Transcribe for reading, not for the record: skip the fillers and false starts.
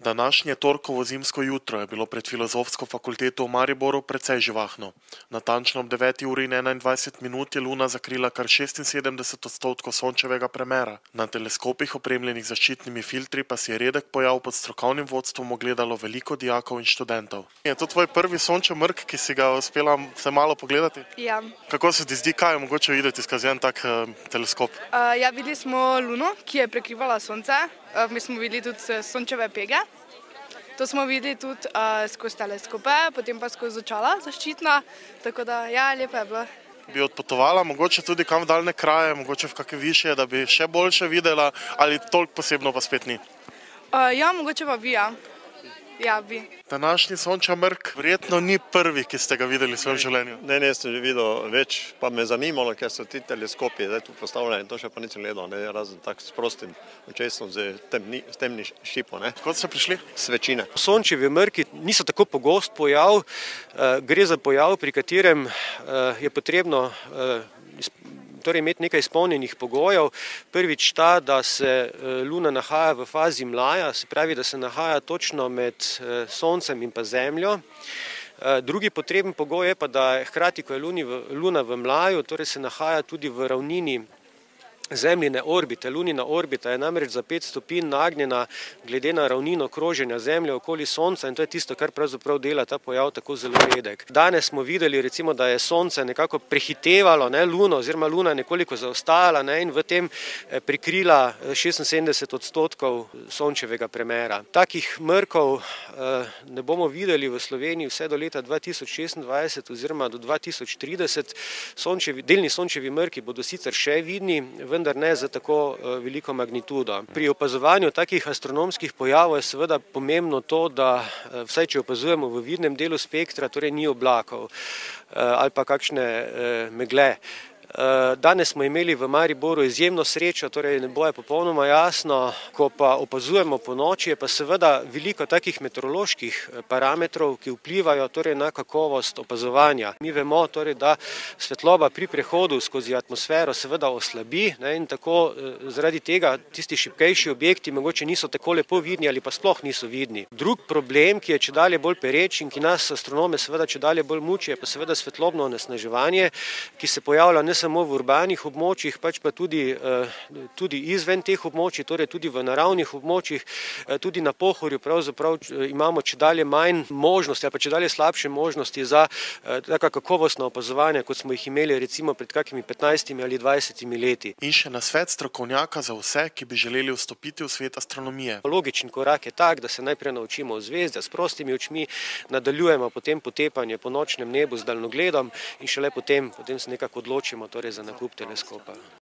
Današnje torkovo zimsko jutro je bilo pred Filozofsko fakulteto v Mariboru precej živahno. Natančno ob 9:21 je Luna zakrila kar 76% sončevega premera. Na teleskopih opremljenih z zaščitnimi filtri pa si je redek pojav pod strokovnim vodstvom ogledalo veliko dijakov in študentov. Je to tvoj prvi sončev mrk, ki si ga uspela se malo pogledati? Ja. Kako se ti zdi, kaj je mogoče videti skozi en tak teleskop? Ja, videli smo Luno, ki je prekrivala sonce. Mi smo videli tudi sončeve pege. To smo videli tudi skozi teleskope, potem pa skozi očala zaščitna. Tako da, ja, lepo je bilo. Bi odpotovala mogoče tudi kam v daljne kraje, mogoče v kakšne višje, da bi še boljše videla, ali toliko posebno pa spet ni? Ja, mogoče pa bi, ja. Ja, bi. Današnji sončev mrk verjetno ni prvi, ki ste ga videli v svojem življenju. Ne, sem že videl več, pa me zanimalo, ker so ti teleskopi zdaj tu postavljeni, to še pa nisem gledal, razen tak s prostim očesom, s temnim šipom. Kot ste prišli? Svečine. Sončevi mrki niso tako pogost pojav, gre za pojav, pri katerem je potrebno imeti nekaj izpolnjenih pogojev. Prvič ta, da se Luna nahaja v fazi mlaja, se pravi, da se nahaja točno med Soncem in pa Zemljo. Drugi potreben pogoj je pa, da hkrati, ko je Luna v mlaju, torej se nahaja tudi v ravnini Zemljine orbite. Lunina orbita je namreč za 5 stopinj nagnjena glede na ravnino kroženja Zemlje okoli Sonca in to je tisto, kar pravzaprav dela ta pojav tako zelo redek. Danes smo videli recimo, da je Sonce nekako prehitevalo Luno oziroma Luna nekoliko zaostajala in v tem prikrila 76% sončevega premera. Takih mrkov ne bomo videli v Sloveniji vse do leta 2026 oziroma do 2030. Delni sončevi mrki bodo sicer še vidni, vendar ne za tako veliko magnitudo. Pri opazovanju takih astronomskih pojavov je seveda pomembno to, da vsaj če opazujemo v vidnem delu spektra, torej ni oblakov ali pa kakšne megle. Danes smo imeli v Mariboru izjemno srečo, torej nebo je popolnoma jasno, ko pa opazujemo po noči, je pa seveda veliko takih meteoroloških parametrov, ki vplivajo torej na kakovost opazovanja. Mi vemo torej, da svetloba pri prehodu skozi atmosfero seveda oslabi in tako zaradi tega tisti šibkejši objekti mogoče niso tako lepo vidni ali pa sploh niso vidni. Drug problem, ki je čedalje bolj pereč in ki nas astronome seveda čedalje bolj muči, je pa seveda svetlobno onesnaževanje, ki se pojavlja ne samo v urbanih območjih, pač pa tudi izven teh območij, torej tudi v naravnih območjih, tudi na Pohorju pravzaprav imamo čedalje manj možnosti ali pa čedalje slabše možnosti za taka kakovostna opazovanja, kot smo jih imeli recimo pred kakimi 15 ali 20 leti. In še nasvet strokovnjaka za vse, ki bi želeli vstopiti v svet astronomije. Logičen korak je tak, da se najprej naučimo o zvezdah s prostimi očmi, nadaljujemo potem potepanje po nočnem nebu z daljnogledom in šele potem se nekako odločimo torej za nakup teleskopa.